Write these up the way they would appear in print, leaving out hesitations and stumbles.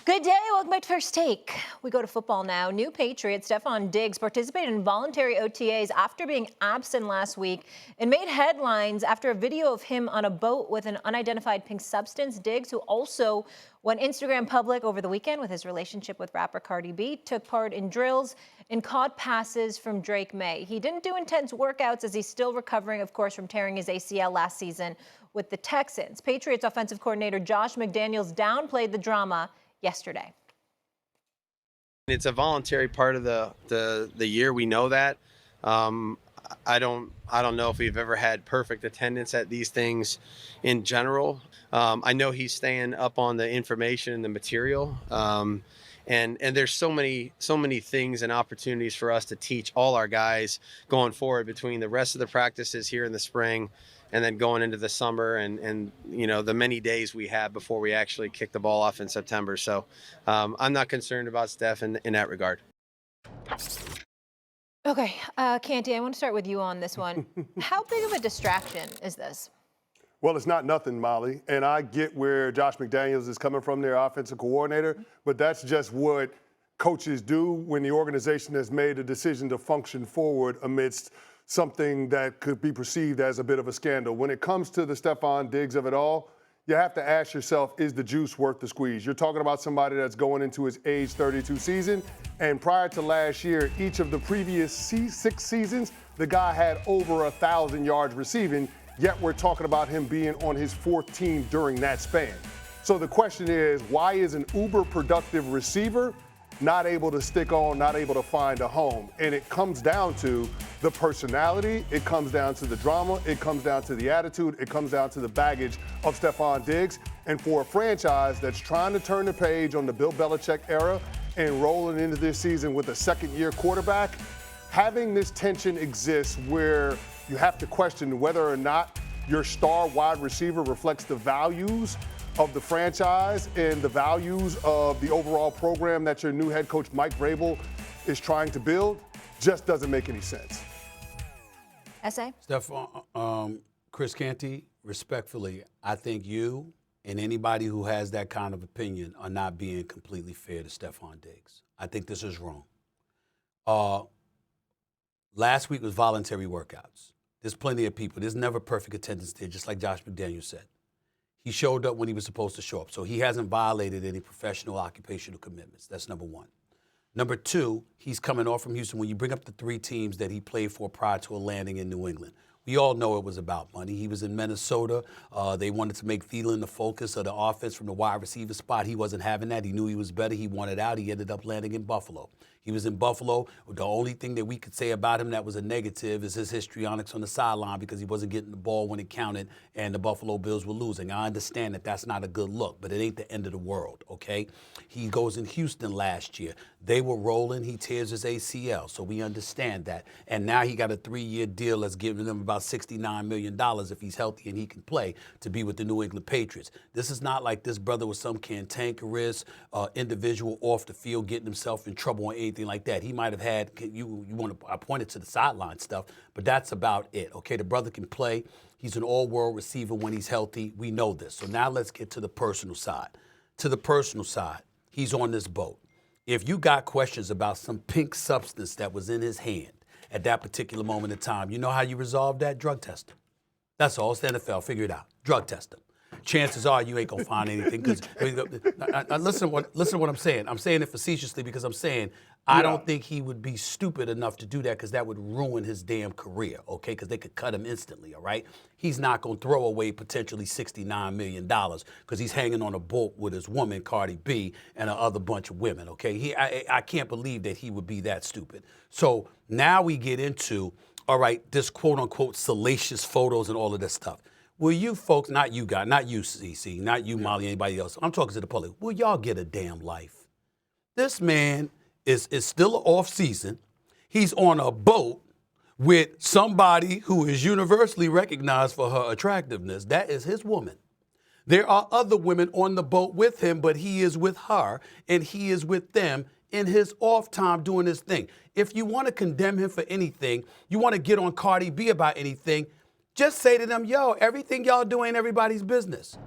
Good day. Welcome back to First Take. We go to football now. New Patriots Stefon Diggs participated in voluntary OTAs after being absent last week and made headlines after a video of him on a boat with an unidentified pink substance. Diggs, who also went Instagram public over the weekend with his relationship with rapper Cardi B, took part in drills and caught passes from Drake May. He didn't do intense workouts as he's still recovering, of course, from tearing his ACL last season with the Texans. Patriots offensive coordinator Josh McDaniels downplayed the drama yesterday. It's a voluntary part of the year. We know that. I don't know if we've ever had perfect attendance at these things in general. I know he's staying up on the information and the material. And there's so many things and opportunities for us to teach all our guys going forward between the rest of the practices here in the spring and then going into the summer and you know, the many days we have before we actually kick the ball off in September. So I'm not concerned about Steph in that regard. Okay, Canty, I want to start with you on this one. How big of a distraction is this? Well, it's not nothing, Molly. And I get where Josh McDaniels is coming from, their offensive coordinator, but that's just what coaches do when the organization has made a decision to function forward amidst something that could be perceived as a bit of a scandal. When it comes to the Stefon Diggs of it all, you have to ask yourself, is the juice worth the squeeze? You're talking about somebody that's going into his age 32 season, and prior to last year, each of the previous 6 seasons, the guy had over 1,000 yards receiving, yet we're talking about him being on his 4th team during that span. So the question is, why is an uber productive receiver not able to stick on, not able to find a home? And it comes down to the personality, it comes down to the drama, it comes down to the attitude, it comes down to the baggage of Stefon Diggs. And for a franchise that's trying to turn the page on the Bill Belichick era and rolling into this season with a second-year quarterback, having this tension exist where you have to question whether or not your star wide receiver reflects the values of the franchise and the values of the overall program that your new head coach, Mike Vrabel, is trying to build, just doesn't make any sense. S.A.? Stefon, Chris Canty, respectfully, I think you and anybody who has that kind of opinion are not being completely fair to Stefon Diggs. I think this is wrong. Last week was voluntary workouts. There's plenty of people. There's never perfect attendance there, just like Josh McDaniels said. He showed up when he was supposed to show up, so he hasn't violated any professional occupational commitments. That's number one. Number two, he's coming off from Houston. When you bring up the 3 teams that he played for prior to a landing in New England, we all know it was about money. He was in Minnesota. They wanted to make Thielen the focus of the offense from the wide receiver spot. He wasn't having that. He knew he was better. He wanted out. He ended up landing in Buffalo. He was in Buffalo. The only thing that we could say about him that was a negative is his histrionics on the sideline because he wasn't getting the ball when it counted and the Buffalo Bills were losing. I understand that that's not a good look, but it ain't the end of the world, okay? He goes in Houston last year. They were rolling. He tears his ACL, so we understand that. And now he got a 3-year deal that's giving him about $69 million if he's healthy and he can play to be with the New England Patriots. This is not like this brother was some cantankerous individual off the field getting himself in trouble or anything like that. He might have had, you want to, I pointed to the sideline stuff, but that's about it, okay? The brother can play. He's an all-world receiver when he's healthy. We know this. So now let's get to the personal side. To the personal side, he's on this boat. If you got questions about some pink substance that was in his hand at that particular moment in time, you know how you resolve that? Drug test him. That's all. It's the NFL. Figure it out. Drug test him. Chances are you ain't going to find anything. Because listen to what I'm saying. I'm saying it facetiously because I'm saying I don't think he would be stupid enough to do that because that would ruin his damn career, okay? Because they could cut him instantly, all right? He's not going to throw away potentially $69 million because he's hanging on a boat with his woman, Cardi B, and a other bunch of women, okay? I can't believe that he would be that stupid. So now we get into, all right, this quote-unquote salacious photos and all of this stuff. Will you folks, not you guys, not you, CC, not you, Molly, anybody else, I'm talking to the public, will y'all get a damn life? This man is still off season. He's on a boat with somebody who is universally recognized for her attractiveness. That is his woman. There are other women on the boat with him, but he is with her and he is with them in his off time doing his thing. If you want to condemn him for anything, you want to get on Cardi B about anything, just say to them, yo, everything y'all do ain't everybody's business.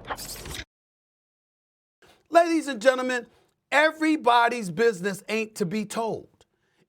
Ladies and gentlemen, Everybody's business ain't to be told.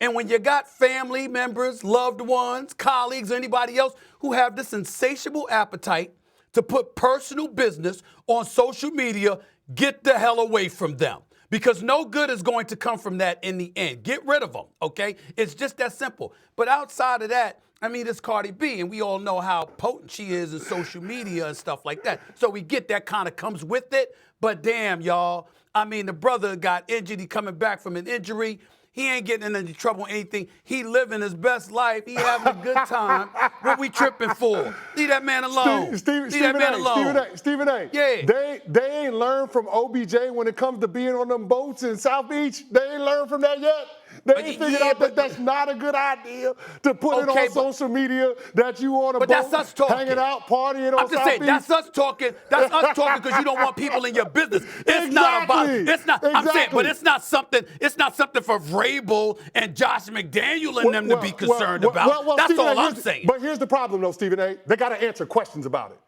And when you got family members, loved ones, colleagues, or anybody else who have this insatiable appetite to put personal business on social media, get the hell away from them. Because no good is going to come from that in the end. Get rid of them, okay? It's just that simple. But outside of that, I mean, it's Cardi B, and we all know how potent she is in social media and stuff like that. So we get that kind of comes with it. But damn, y'all, I mean, the brother got injured. He coming back from an injury. He ain't getting in any trouble or anything. He living his best life. He having a good time. What we tripping for? Leave that man alone. Leave that man alone. Stephen A. Yeah. They ain't learned from OBJ when it comes to being on them boats in South Beach. They ain't learned from that yet. They ain't figured out that that's not a good idea to put it on social media that you on a boat, that's us talking. hanging out, partying on I'm just South saying, Beach. that's us talking. That's us talking because you don't want people in your business. It's not about. It's not. I'm saying, but it's not something. It's not something for Vrabel and Josh McDaniel and them to be concerned about. That's Stephen all A, I'm saying. But here's the problem, though, Stephen A. They got to answer questions about it.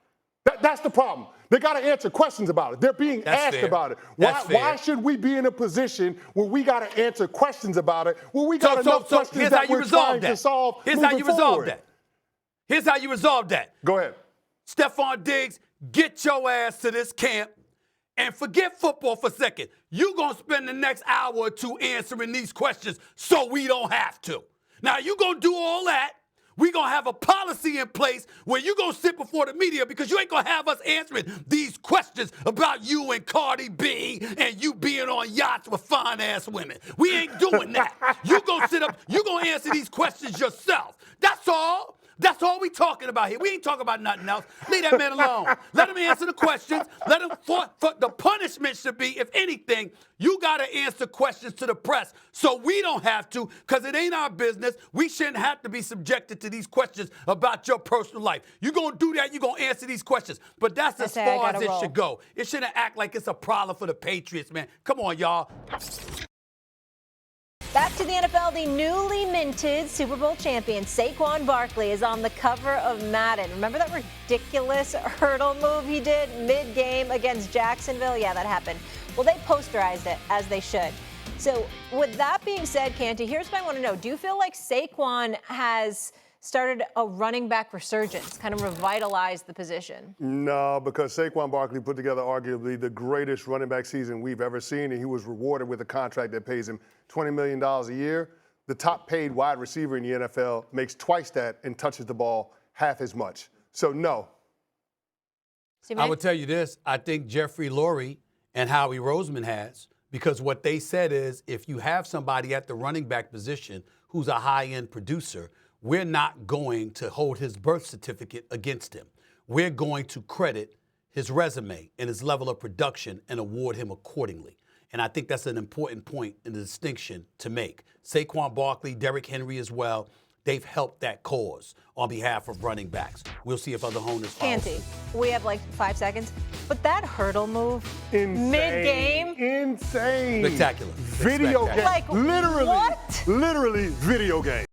That's the problem. They got to answer questions about it. They're being asked about it. Why should we be in a position where we got to answer questions about it, where we got enough questions that we're trying to solve? Here's how you resolve that. Here's how you resolve that. Go ahead. Stefon Diggs, get your ass to this camp and forget football for a second. You're going to spend the next hour or two answering these questions so we don't have to. Now, you're going to do all that. We're going to have a policy in place where you're going to sit before the media because you ain't going to have us answering these questions about you and Cardi B and you being on yachts with fine-ass women. We ain't doing that. You're going to sit up, you're going to answer these questions yourself. That's all. That's all we talking about here. We ain't talking about nothing else. Leave that man alone. Let him answer the questions. Let him, for the punishment should be, if anything, you got to answer questions to the press so we don't have to, because it ain't our business. We shouldn't have to be subjected to these questions about your personal life. You're going to do that, you're going to answer these questions. But that's as far as it should go. It shouldn't act like it's a problem for the Patriots, man. Come on, y'all. Back to the NFL, the newly minted Super Bowl champion Saquon Barkley is on the cover of Madden. Remember that ridiculous hurdle move he did mid-game against Jacksonville? Yeah, that happened. Well, they posterized it, as they should. So with that being said, Canty, here's what I want to know. Do you feel like Saquon has started a running back resurgence, kind of revitalized the position? No, because Saquon Barkley put together arguably the greatest running back season we've ever seen, and he was rewarded with a contract that pays him $20 million a year. The top paid wide receiver in the NFL makes twice that and touches the ball half as much. So, no. I would tell you this. I think Jeffrey Lurie and Howie Roseman has, because what they said is if you have somebody at the running back position who's a high-end producer, we're not going to hold his birth certificate against him. We're going to credit his resume and his level of production and award him accordingly. And I think that's an important point in the distinction to make. Saquon Barkley, Derrick Henry as well, they've helped that cause on behalf of running backs. We'll see if other owners follow. Canty, we have like 5 seconds. But that hurdle move mid-game. Insane. Spectacular. Video game. Like, literally, what? Literally video game.